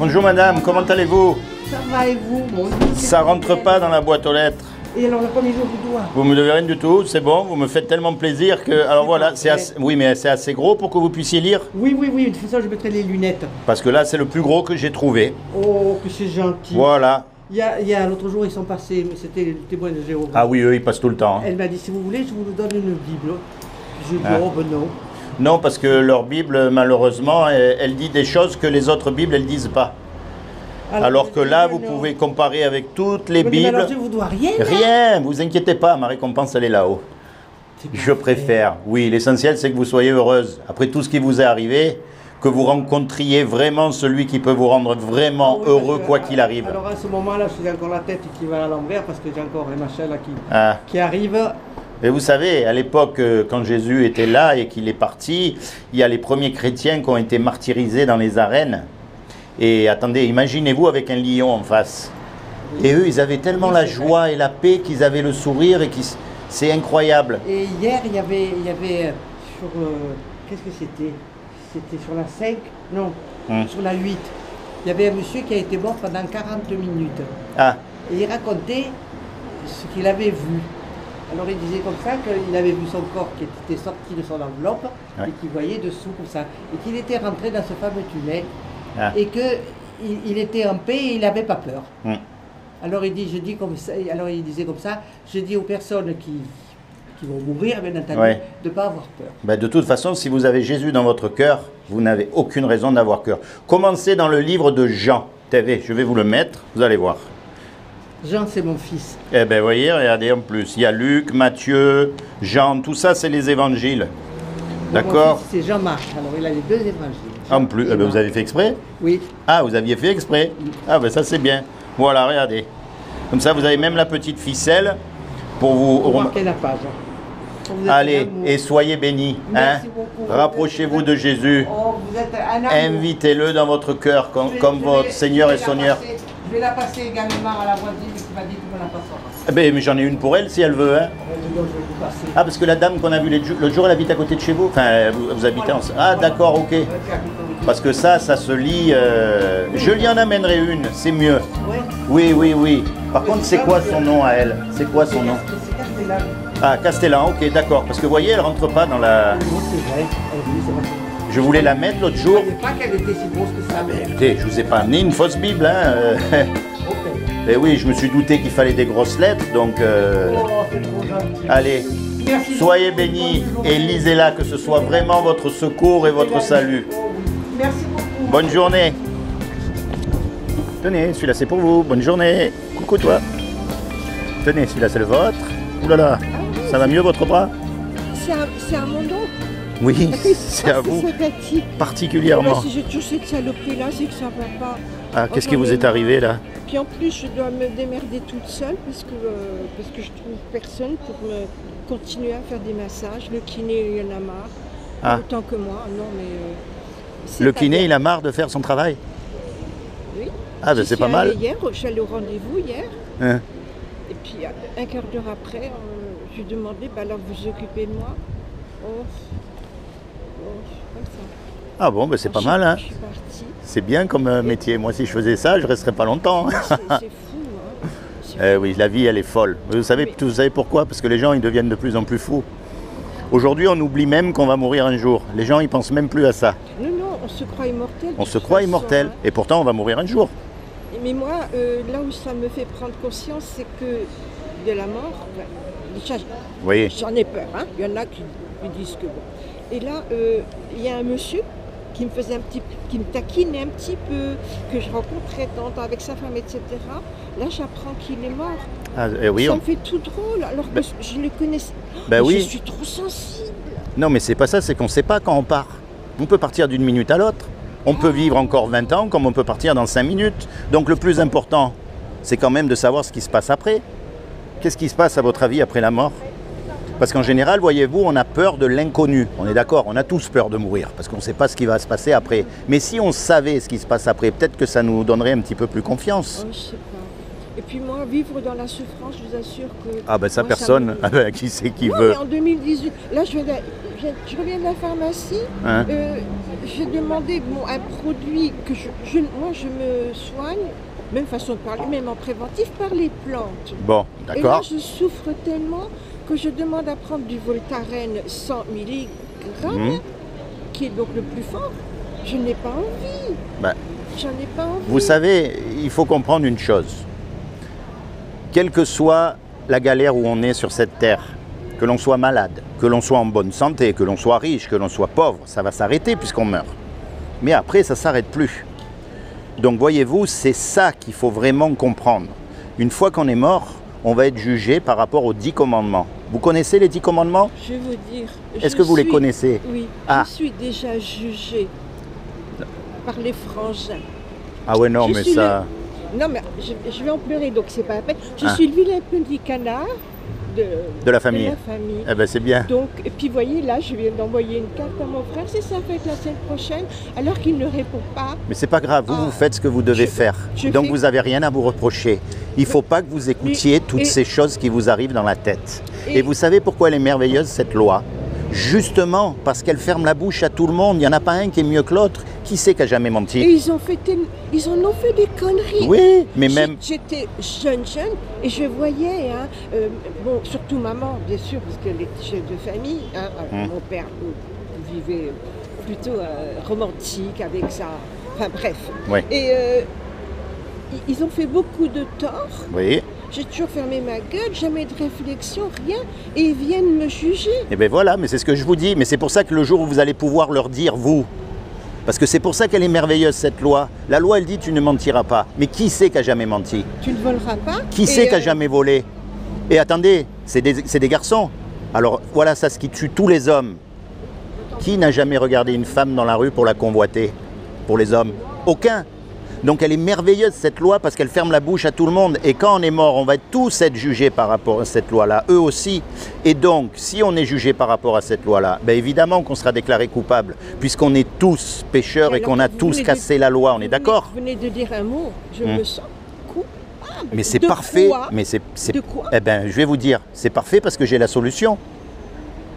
Bonjour madame, comment allez-vous? Ça va et vous? Bon, Ça rentre pas dans la boîte aux lettres. Et alors le premier jour vous dois? Vous me devez rien du tout, c'est bon, vous me faites tellement plaisir que... Alors voilà, c'est assez... Oui mais c'est assez gros pour que vous puissiez lire. Oui, de toute façon je mettrai les lunettes. Parce que là c'est le plus gros que j'ai trouvé. Oh, que c'est gentil. Voilà. Il y a l'autre jour ils sont passés, mais c'était le témoin de Jéhovah. Ah oui, eux ils passent tout le temps. Hein. Elle m'a dit si vous voulez je vous donne une Bible. Je dis oh ben non. Non, parce que leur Bible malheureusement elle dit des choses que les autres Bibles elles disent pas. Alors que là, vous pouvez comparer avec toutes les Bibles. Mais alors, je vous dois rien. Rien, vous inquiétez pas, ma récompense, elle est là-haut. Je préfère. Oui, l'essentiel, c'est que vous soyez heureuse. Après tout ce qui vous est arrivé, que vous rencontriez vraiment celui qui peut vous rendre vraiment heureux, quoi qu'il arrive. Alors à ce moment-là, je suis encore la tête qui va à l'envers parce que j'ai encore un machin là qui arrive. Et vous savez, à l'époque, quand Jésus était là et qu'il est parti, il y a les premiers chrétiens qui ont été martyrisés dans les arènes. Et attendez, imaginez-vous avec un lion en face. Et eux, ils avaient tellement la joie et la paix qu'ils avaient le sourire et c'est incroyable. Et hier, il y avait sur... qu'est-ce que c'était? C'était sur la 5? Non, sur la 8. Il y avait un monsieur qui a été mort pendant 40 minutes. Ah. Et il racontait ce qu'il avait vu. Alors il disait comme ça qu'il avait vu son corps qui était sorti de son enveloppe et qu'il voyait dessous comme ça. Et qu'il était rentré dans ce fameux tunnel. Et qu'il était en paix et il n'avait pas peur. Alors il disait comme ça, je dis aux personnes qui vont mourir, bien entendu, de ne pas avoir peur. Ben de toute façon, si vous avez Jésus dans votre cœur, vous n'avez aucune raison d'avoir peur. Commencez dans le livre de Jean. Je vais vous le mettre, vous allez voir. Jean, c'est mon fils. Eh bien, voyez, regardez en plus. Il y a Luc, Matthieu, Jean, tout ça, c'est les évangiles. D'accord? C'est Jean-Marc, alors il a les deux évangiles. En plus, eh ben, vous avez fait exprès? Oui. Ah, vous aviez fait exprès? Ah, ben ça c'est bien. Voilà, regardez. Comme ça, vous avez même la petite ficelle pour vous... Pour marquer la page. Allez, et soyez bénis. Hein? Rapprochez-vous de Jésus. Oh, vous êtes un amour. Invitez-le dans votre cœur comme votre Seigneur et Seigneur. Je vais la passer également à la voisine qui m'a dit que me la passera. Eh ben, mais j'en ai une pour elle si elle veut. Hein. Ah, parce que la dame qu'on a vue l'autre jour, elle habite à côté de chez vous. Enfin, vous habitez ensemble. Ah, d'accord, ok. Parce que ça se lit. Je lui en amènerai une, c'est mieux. Oui. Par contre, c'est quoi son nom à elle? C'est quoi son nom? C'est Castellan. Ah, Castellan, ok, d'accord. Parce que vous voyez, elle rentre pas dans la. Je voulais la mettre l'autre jour. Je ne savais pas qu'elle était si grosse que ça. Mais écoutez, je vous ai pas amené une fausse Bible, hein. Et oui, je me suis douté qu'il fallait des grosses lettres, donc... Allez, soyez bénis et lisez-la, que ce soit vraiment votre secours et votre salut. Merci beaucoup. Bonne journée. Tenez, celui-là c'est pour vous. Bonne journée. Coucou toi. Tenez, celui-là c'est le vôtre. Ouh là là, ça va mieux votre bras? C'est à mon dos. Oui, c'est à vous. Particulièrement. Si j'ai toujours cette saloperie-là, c'est que ça va pas. Ah, qu'est-ce qui vous est arrivé là? Puis en plus, je dois me démerder toute seule parce que je trouve personne pour me continuer à faire des massages. Le kiné, il en a marre. Autant que moi. Non, mais... le kiné, il a marre de faire son travail? Oui. Ah, ben c'est pas mal. Hier, je suis allée au rendez-vous hier. Hein? Et puis, un quart d'heure après, je lui ai demandé, alors vous vous occupez de moi? Comme ça. Ah bon, ben c'est pas mal, hein? Je suis partie. C'est bien comme métier. Moi, si je faisais ça, je resterais pas longtemps. C'est fou, hein? Oui, la vie, elle est folle. Vous savez pourquoi? Parce que les gens, ils deviennent de plus en plus fous. Aujourd'hui, on oublie même qu'on va mourir un jour. Les gens, ils pensent même plus à ça. Non, on se croit immortel. On se croit immortel. Et pourtant, on va mourir un jour. Mais moi, là où ça me fait prendre conscience, c'est que de la mort, j'en ai peur. Hein? Il y en a qui disent que bon. Et là, il y a un monsieur qui me taquine un petit peu, que je rencontrais tant avec sa femme, etc. Là, j'apprends qu'il est mort. Ah, oui, ça me fait tout drôle, alors que je le connaissais. Oui. Je suis trop sensible. Non, mais c'est pas ça, c'est qu'on ne sait pas quand on part. On peut partir d'une minute à l'autre. On peut vivre encore 20 ans, comme on peut partir dans 5 minutes. Donc le plus important, c'est quand même de savoir ce qui se passe après. Qu'est-ce qui se passe, à votre avis, après la mort? Parce qu'en général, voyez-vous, on a peur de l'inconnu. On est d'accord, on a tous peur de mourir, parce qu'on ne sait pas ce qui va se passer après. Mais si on savait ce qui se passe après, peut-être que ça nous donnerait un petit peu plus confiance. Je sais pas. Et puis moi, vivre dans la souffrance, je vous assure que... Ah ben ça, moi, personne, ça qui c'est qui non, veut. Mais en 2018, là je reviens de la pharmacie, Hein? j'ai demandé un produit que moi je me soigne, même façon de parler, même en préventif, par les plantes. Bon, Et là d'accord. je souffre tellement que je demande à prendre du Voltaren 100 mg, qui est donc le plus fort. Je n'ai pas envie. Ben, J'en ai pas envie. vous savez, il faut comprendre une chose. Quelle que soit la galère où on est sur cette terre, que l'on soit malade, que l'on soit en bonne santé, que l'on soit riche, que l'on soit pauvre, ça va s'arrêter puisqu'on meurt. Mais après, ça ne s'arrête plus. Donc voyez-vous, c'est ça qu'il faut vraiment comprendre. Une fois qu'on est mort, on va être jugé par rapport aux 10 commandements. Vous connaissez les 10 commandements? Je vais vous dire. Est-ce que vous les connaissez? Oui, Ah. je suis déjà jugée par les frangins. Ah ouais, non, Je mais suis ça... Non, mais je vais en pleurer, donc c'est pas la peine. Je Ah. suis le vilain petit canard De la famille. Eh ben c'est bien. Donc, et puis vous voyez, là, je viens d'envoyer une carte à mon frère, c'est sa fête la semaine prochaine, alors qu'il ne répond pas. Mais c'est pas grave, vous, Ah. vous faites ce que vous devez faire. je Donc fais- vous n'avez rien à vous reprocher. Il ne faut pas que vous écoutiez toutes et- ces choses qui vous arrivent dans la tête. Et- Et vous savez pourquoi elle est merveilleuse, cette loi? Justement, parce qu'elle ferme la bouche à tout le monde. Il n'y en a pas un qui est mieux que l'autre. Qui c'est qui a jamais Et menti? ils en ont fait des conneries. Oui, mais même... J'étais jeune, et je voyais, hein, bon, surtout maman, bien sûr, parce qu'elle était chef de famille. Hein, mon père vivait plutôt romantique avec ça. Enfin bref. Ouais. Et ils ont fait beaucoup de tort. Oui, J'ai toujours fermé ma gueule, jamais de réflexion, rien. Et ils viennent me juger. et bien voilà, mais c'est ce que je vous dis. Mais c'est pour ça que le jour où vous allez pouvoir leur dire, vous, parce que c'est pour ça qu'elle est merveilleuse, cette loi. La loi, elle dit, tu ne mentiras pas. Mais qui c'est qui a jamais menti? Tu ne voleras pas. Qui Et, c'est qui a jamais volé? Et attendez, c'est des garçons. Alors voilà, ça ce qui tue tous les hommes. Qui n'a jamais regardé une femme dans la rue pour la convoiter? Pour les hommes? Aucun. Donc elle est merveilleuse cette loi parce qu'elle ferme la bouche à tout le monde. Et quand on est mort, on va tous être jugés par rapport à cette loi-là, eux aussi. Et donc, si on est jugé par rapport à cette loi-là, ben évidemment qu'on sera déclaré coupable, puisqu'on est tous pécheurs et alors, qu'on a vous tous venez cassé la loi, on est d'accord? Vous venez de dire un mot, je me sens coupable. Mais c'est De parfait. quoi Mais c'est, De quoi? Eh bien, je vais vous dire, c'est parfait parce que j'ai la solution.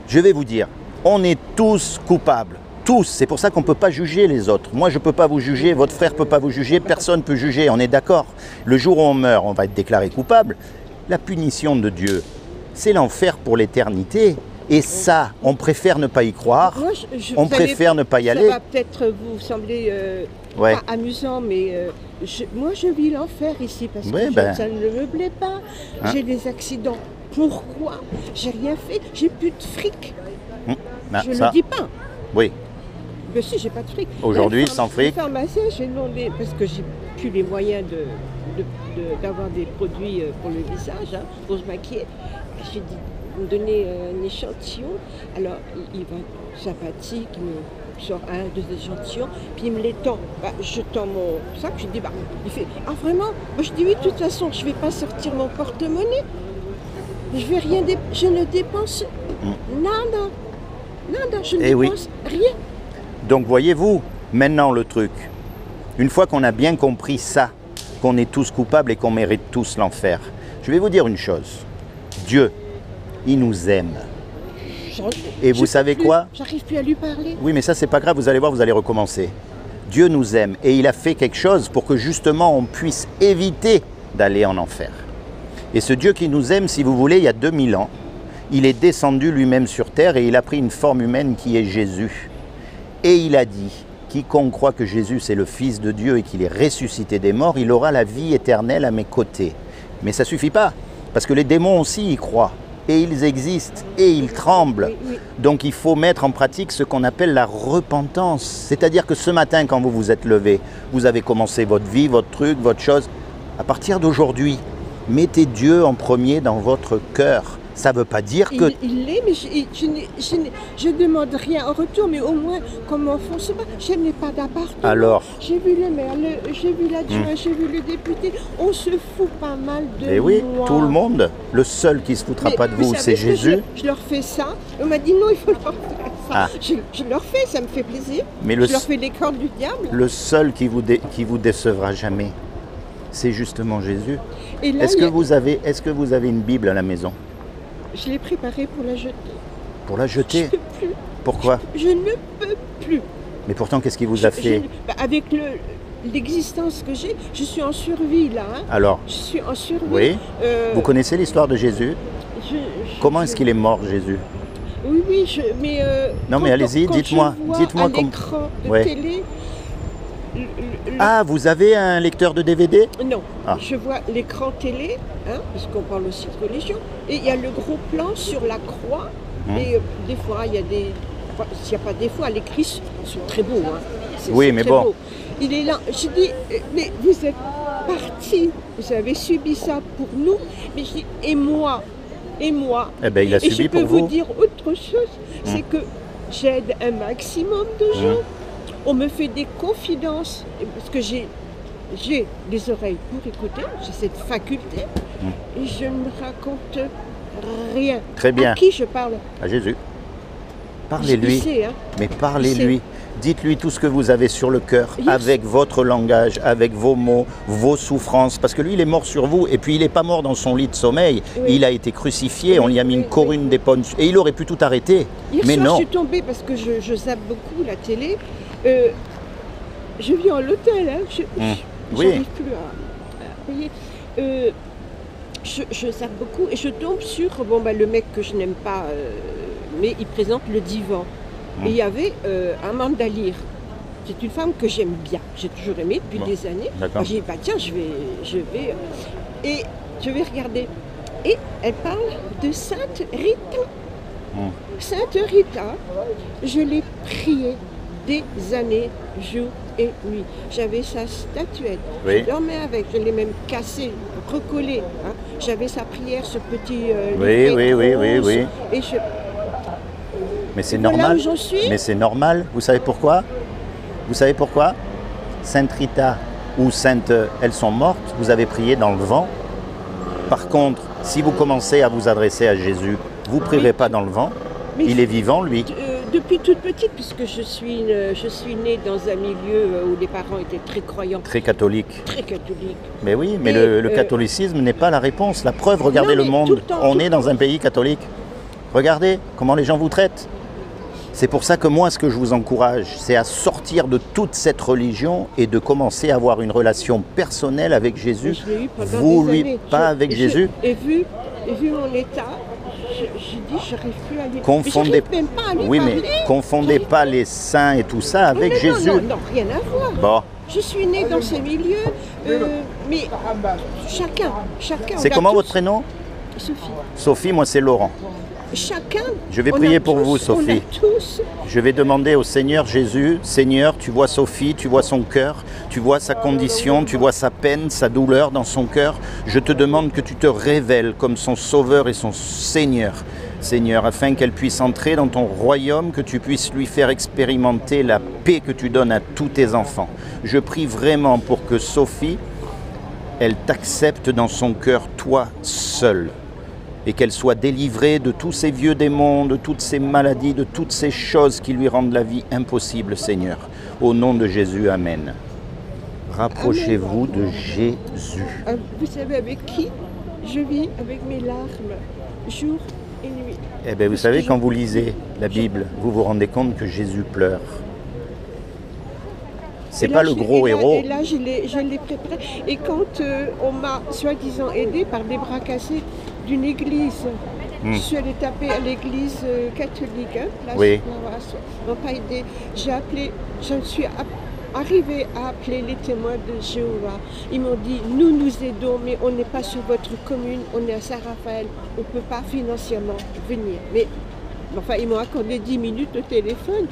Je vais vous dire, on est tous coupables. Tous. C'est pour ça qu'on ne peut pas juger les autres. Moi, je ne peux pas vous juger, votre frère ne peut pas vous juger, personne ne peut juger, on est d'accord. Le jour où on meurt, on va être déclaré coupable. La punition de Dieu, c'est l'enfer pour l'éternité. Et ça, on préfère ne pas y croire, Moi, on préfère ne pas y aller. Ça va peut-être vous sembler Ouais. pas amusant, mais moi je vis l'enfer ici parce Ouais, que ça ne me plaît pas. Hein? J'ai des accidents. Pourquoi? J'ai rien fait. J'ai plus de fric. Ah, Je ne ça, le dis pas. oui. Mais si, j'ai pas de fric. Aujourd'hui, Le sans fric. Le pharmacien, j'ai demandé, parce que j'ai plus les moyens d'avoir des produits pour le visage, hein, pour se maquiller. J'ai dit, vous me donnez un échantillon. Alors, il va sympathique, il me sort deux échantillons, puis il me les tend. Bah, je tends mon sac, je dis, bah, il fait, ah vraiment? Moi, je dis, oui, de toute façon, je ne vais pas sortir mon porte-monnaie. Je ne dépense nada. Nada, je ne Eh oui. dépense rien. Donc voyez-vous, maintenant le truc, une fois qu'on a bien compris ça, qu'on est tous coupables et qu'on mérite tous l'enfer, je vais vous dire une chose. Dieu, il nous aime. Et vous savez quoi? J'arrive plus à lui parler. Oui, mais ça, c'est pas grave, vous allez voir, vous allez recommencer. Dieu nous aime et il a fait quelque chose pour que justement on puisse éviter d'aller en enfer. Et ce Dieu qui nous aime, si vous voulez, il y a 2000 ans, il est descendu lui-même sur terre et il a pris une forme humaine qui est Jésus. Et il a dit, quiconque croit que Jésus est le Fils de Dieu et qu'il est ressuscité des morts, il aura la vie éternelle à mes côtés. Mais ça ne suffit pas, parce que les démons aussi y croient. Et ils existent, et ils tremblent. Oui, oui. Donc il faut mettre en pratique ce qu'on appelle la repentance. C'est-à-dire que ce matin, quand vous vous êtes levé, vous avez commencé votre vie, votre truc, votre chose. À partir d'aujourd'hui, mettez Dieu en premier dans votre cœur. Ça ne veut pas dire que... Il l'est, mais je ne demande rien en retour, mais au moins, comme enfant, je n'ai pas d'appartement. Alors? J'ai vu le maire, j'ai vu l'adjoint, j'ai vu le député. On se fout pas mal de Eh oui, moi. tout le monde. Le seul qui ne se foutra Mais pas de vous, savez c'est que Jésus. Je leur fais ça. On m'a dit non, il faut leur faire ça. Ah. Je leur fais, ça me fait plaisir. Mais Je leur fais les cordes du diable. le seul qui vous décevra jamais, C'est justement Jésus. Est-ce que vous avez une Bible à la maison? Je l'ai préparée pour la jeter. Pour la jeter? Je ne peux plus. Pourquoi? Je ne peux plus. Mais pourtant, qu'est-ce qui vous a fait? Avec l'existence que j'ai, je suis en survie là. Hein. Alors? Je suis en survie. Oui. Vous connaissez l'histoire de Jésus? Comment est-ce qu'il est mort, Jésus? Oui, mais... non, mais allez-y, dites-moi. Dites-moi comme... l'écran de télé... Ah, vous avez un lecteur de DVD? Non, je vois l'écran télé, hein, parce qu'on parle aussi de religion, et il y a le gros plan sur la croix, et des fois, il y a des... Enfin, s'il n'y a pas des fois, les Christ sont très beaux. Hein. Oui, mais bon. Beau. Il est là, je dis, mais vous êtes partis, vous avez subi ça pour nous, mais je dis, et moi? Eh ben, il a subi pour vous. Et je peux vous dire autre chose, c'est que j'aide un maximum de gens. On me fait des confidences, parce que j'ai des oreilles pour écouter, j'ai cette faculté, et je ne raconte rien. Très bien. À qui je parle? À Jésus. Parlez-lui. Hein. Mais parlez-lui. Dites-lui tout ce que vous avez sur le cœur, avec votre langage, avec vos mots, vos souffrances. Parce que lui, il est mort sur vous, et puis il n'est pas mort dans son lit de sommeil. Oui. Il a été crucifié, on lui a mis une corune d'épines, et il aurait pu tout arrêter. Mais non. Je suis tombée, parce que je zappe beaucoup la télé. Je vis en l'hôtel, hein. Je n'arrive plus à payer. Je zappe beaucoup et je tombe sur le mec que je n'aime pas, mais il présente le divan. Et il y avait Amanda Lear. C'est une femme que j'aime bien, j'ai toujours aimé depuis des années. J'ai dit, tiens, je vais regarder. Et elle parle de Sainte Rita. Sainte Rita, je l'ai priée des années, jour et nuit. J'avais sa statuette, je dormais avec, je l'ai même cassée, recollée. Hein. J'avais sa prière, ce petit oui. Et mais c'est normal. Où j'en suis. Mais c'est normal. Vous savez pourquoi? Sainte Rita ou Sainte, elles sont mortes. Vous avez prié dans le vent. Par contre, si vous commencez à vous adresser à Jésus, vous ne prierez pas dans le vent. Il est vivant, lui. Depuis toute petite, puisque je suis née dans un milieu où les parents étaient très croyants. Très catholiques. Très catholiques. Mais oui, mais le catholicisme n'est pas la réponse. La preuve, regardez le monde. On est dans un pays catholique. Regardez comment les gens vous traitent. C'est pour ça que moi, ce que je vous encourage, c'est à sortir de toute cette religion et de commencer à avoir une relation personnelle avec Jésus. Vous, lui, pas avec Jésus. Et vu mon état, j'ai dit, je n'arrive plus à lire. Confondez, même pas à lui oui, mais confondez pas les saints et tout ça avec Jésus. Non, rien à voir. Bon. Je suis née dans ce milieu, mais chacun. C'est comment votre prénom? Sophie. Sophie, moi c'est Laurent. Chacun. Je vais prier pour vous, Sophie. Je vais demander au Seigneur Jésus, Seigneur, tu vois Sophie, tu vois son cœur, tu vois sa condition, tu vois sa peine, sa douleur dans son cœur. Je te demande que tu te révèles comme son Sauveur et son Seigneur. Seigneur, afin qu'elle puisse entrer dans ton royaume, que tu puisses lui faire expérimenter la paix que tu donnes à tous tes enfants. Je prie vraiment pour que Sophie, elle t'accepte dans son cœur, toi seul. Et qu'elle soit délivrée de tous ces vieux démons, de toutes ces maladies, de toutes ces choses qui lui rendent la vie impossible, Seigneur. Au nom de Jésus, Amen. Rapprochez-vous de Jésus. Vous savez avec qui je vis? Avec mes larmes, jour et nuit. Eh bien, vous savez, quand vous lisez la Bible, vous vous rendez compte que Jésus pleure. C'est pas le gros héros. Et là, je l'ai préparé. Et quand on m'a soi-disant aidé par des bras cassés d'une église, je suis allée taper à l'église catholique, hein, place Lavasse, ils m'ont pas aidé. J'ai appelé, je suis arrivée à appeler les témoins de Jéhovah. Ils m'ont dit, nous aidons, mais on n'est pas sur votre commune, on est à Saint-Raphaël, on ne peut pas financièrement venir. Mais enfin, ils m'ont accordé 10 minutes au téléphone,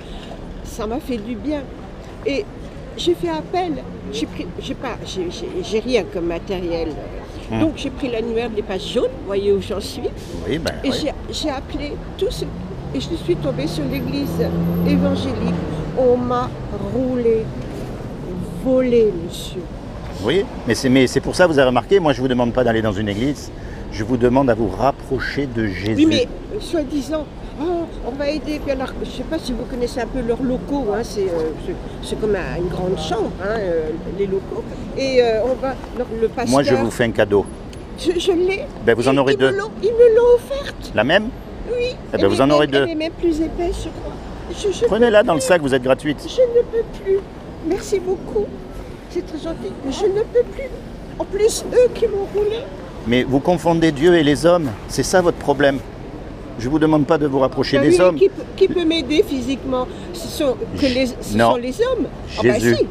ça m'a fait du bien. Et j'ai fait appel, j'ai rien comme matériel. Donc j'ai pris l'annuaire des pages jaunes, vous voyez où j'en suis. Oui, ben, et j'ai appelé tous, et je suis tombée sur l'église évangélique. On m'a volé, monsieur. Oui, mais c'est pour ça, vous avez remarqué, moi je ne vous demande pas d'aller dans une église. Je vous demande à vous rapprocher de Jésus. Oui, mais soi-disant, oh, on va aider. Puis alors, je ne sais pas si vous connaissez un peu leurs locaux. Hein, c'est comme une grande chambre, hein, les locaux. Et on va, le pasteur... Moi, je vous fais un cadeau. Je l'ai. Ben, vous en aurez deux. Ils me l'ont offerte. La même? Oui. Eh ben, vous en aurez deux. Elle est même plus épaisse, je crois. Prenez-la dans le sac, vous êtes gratuite. Je ne peux plus. Merci beaucoup. C'est très gentil. Mais je ne peux plus. En plus, eux qui m'ont roulé. Mais vous confondez Dieu et les hommes. C'est ça votre problème. Je ne vous demande pas de vous rapprocher des hommes. Qui peut m'aider physiquement? Ce sont les hommes. Jésus. Ah bah si.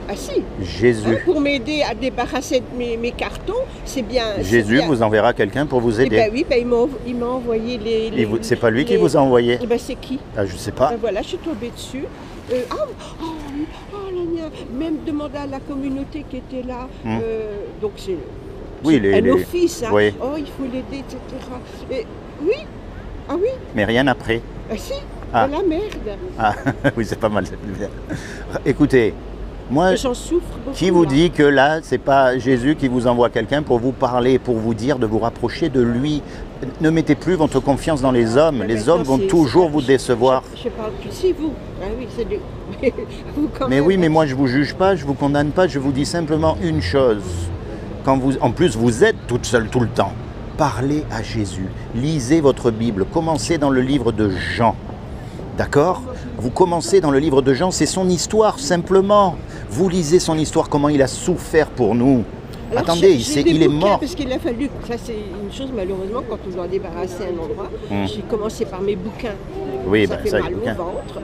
Ah si. Jésus. Hein, pour m'aider à débarrasser de mes cartons, c'est bien. Jésus vous enverra quelqu'un pour vous aider. Eh ben oui, ben il m'a envoyé les c'est pas lui qui vous a envoyé? Eh ben c'est qui? Ah, je sais pas. Ben voilà, je suis tombée dessus. Même demander à la communauté qui était là. Donc c'est un office. Hein. Oui. Oh, il faut l'aider, etc. Et, oui. Ah oui. Mais rien après. Ah si. Ah. De la merde. Ah oui, c'est pas mal. Écoutez. Moi, j'en souffre beaucoup, qui vous dit que là, c'est pas Jésus qui vous envoie quelqu'un pour vous parler, pour vous dire de vous rapprocher de lui? Ne mettez plus votre confiance dans les hommes. Les hommes vont toujours vous décevoir. Je parle plus. Si vous. Ah oui, c'est du... vous quand mais même. Oui, mais moi je vous juge pas, je vous condamne pas. Je vous dis simplement une chose. En plus, vous êtes toute seule tout le temps. Parlez à Jésus. Lisez votre Bible. Commencez dans le livre de Jean. D'accord? Vous commencez dans le livre de Jean, c'est son histoire, simplement. Vous lisez son histoire, comment il a souffert pour nous. Alors, attendez, il est mort. Parce qu'il a fallu, ça c'est une chose malheureusement, quand on doit débarrasser un endroit, j'ai commencé par mes bouquins. Oui, ça fait mal au ventre.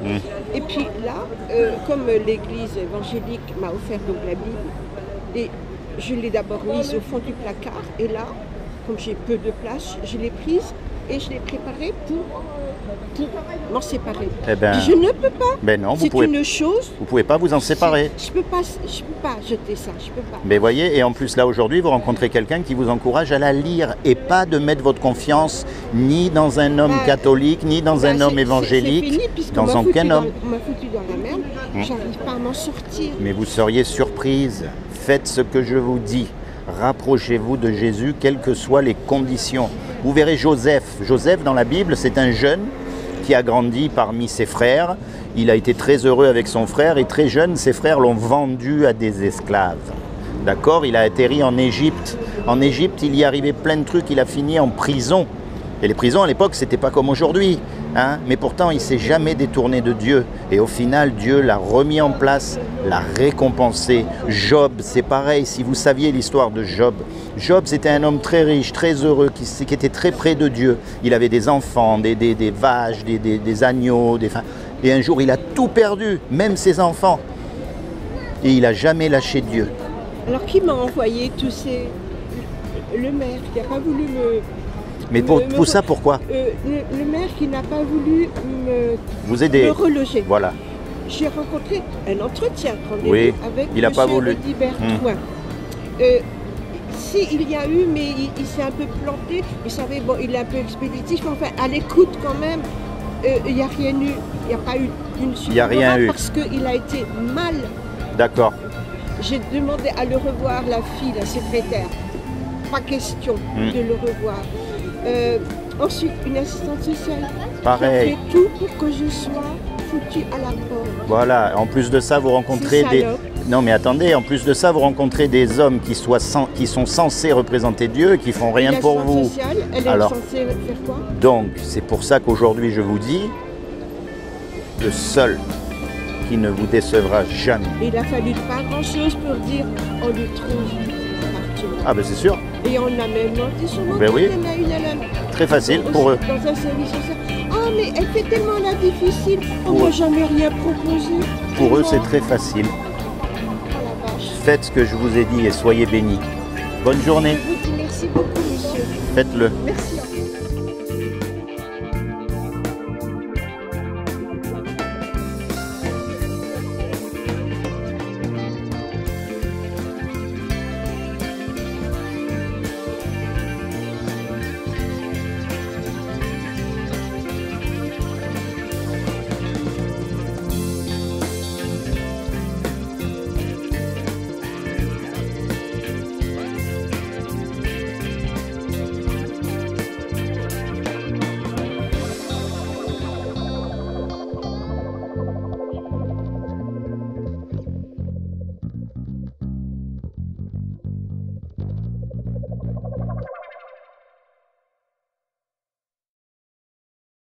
Et puis là, comme l'église évangélique m'a offert donc la Bible, et je l'ai d'abord mise au fond du placard, et là, comme j'ai peu de place, je l'ai prise et je l'ai préparée pour m'en séparer. Eh ben, je ne peux pas. Ben non, c'est une chose. Vous pouvez pas vous en séparer. Je peux pas jeter ça. Je peux pas. Mais voyez, et en plus là aujourd'hui, vous rencontrez quelqu'un qui vous encourage à la lire et pas de mettre votre confiance ni dans un homme catholique, ni dans un homme évangélique, dans aucun homme. On m'a foutu dans la merde. J'arrive pas à m'en sortir. Mais vous seriez surprise. Faites ce que je vous dis. Rapprochez-vous de Jésus, quelles que soient les conditions. Vous verrez Joseph. Joseph, dans la Bible, c'est un jeune qui a grandi parmi ses frères. Il a été très heureux avec son frère et très jeune, ses frères l'ont vendu à des esclaves. D'accord? Il a atterri en Égypte. En Égypte, il y arrivait plein de trucs. Il a fini en prison. Et les prisons, à l'époque, c'était pas comme aujourd'hui. Hein? Mais pourtant, il ne s'est jamais détourné de Dieu. Et au final, Dieu l'a remis en place, l'a récompensé. Job, c'est pareil. Si vous saviez l'histoire de Job, Job, c'était un homme très riche, très heureux, qui était très près de Dieu. Il avait des enfants, des vaches, des agneaux. Et un jour, il a tout perdu, même ses enfants. Et il n'a jamais lâché Dieu. Alors, qui m'a envoyé tous ces... Le maire qui n'a pas voulu me... Mais pour ça, pourquoi? Le maire qui n'a pas voulu vous aider. Me reloger. Voilà. J'ai rencontré un entretien avec il n'a pas voulu. Bertouin. Si, il y a eu, mais il s'est un peu planté. Vous savez, bon, il est un peu expéditif. Enfin, à l'écoute quand même, il n'y a rien eu. Il n'y a pas eu une suite. Il n'y a rien eu. Parce qu'il a été mal. D'accord. J'ai demandé à le revoir, la fille, la secrétaire. Pas question de le revoir. Ensuite, une assistante sociale. Pareil. Qui a fait tout pour que je sois foutue à la porte. Voilà. En plus de ça, vous rencontrez des... Non, mais attendez. En plus de ça, vous rencontrez des hommes qui sont censés représenter Dieu et qui font rien pour vous. Sociale, elle est censée faire quoi? Donc, c'est pour ça qu'aujourd'hui, je vous dis, le seul qui ne vous décevra jamais. Il a fallu pas grand-chose pour dire on lui trouve partout. Ah ben c'est sûr. Et on a même demandé sûrement ben oui. Très facile pour eux. Dans un service social. Ah mais elle fait tellement la difficile, on ne m'a jamais rien proposé. Pour eux c'est très facile. Faites ce que je vous ai dit et soyez bénis. Bonne journée. Je vous dis merci beaucoup monsieur. Faites-le. Merci.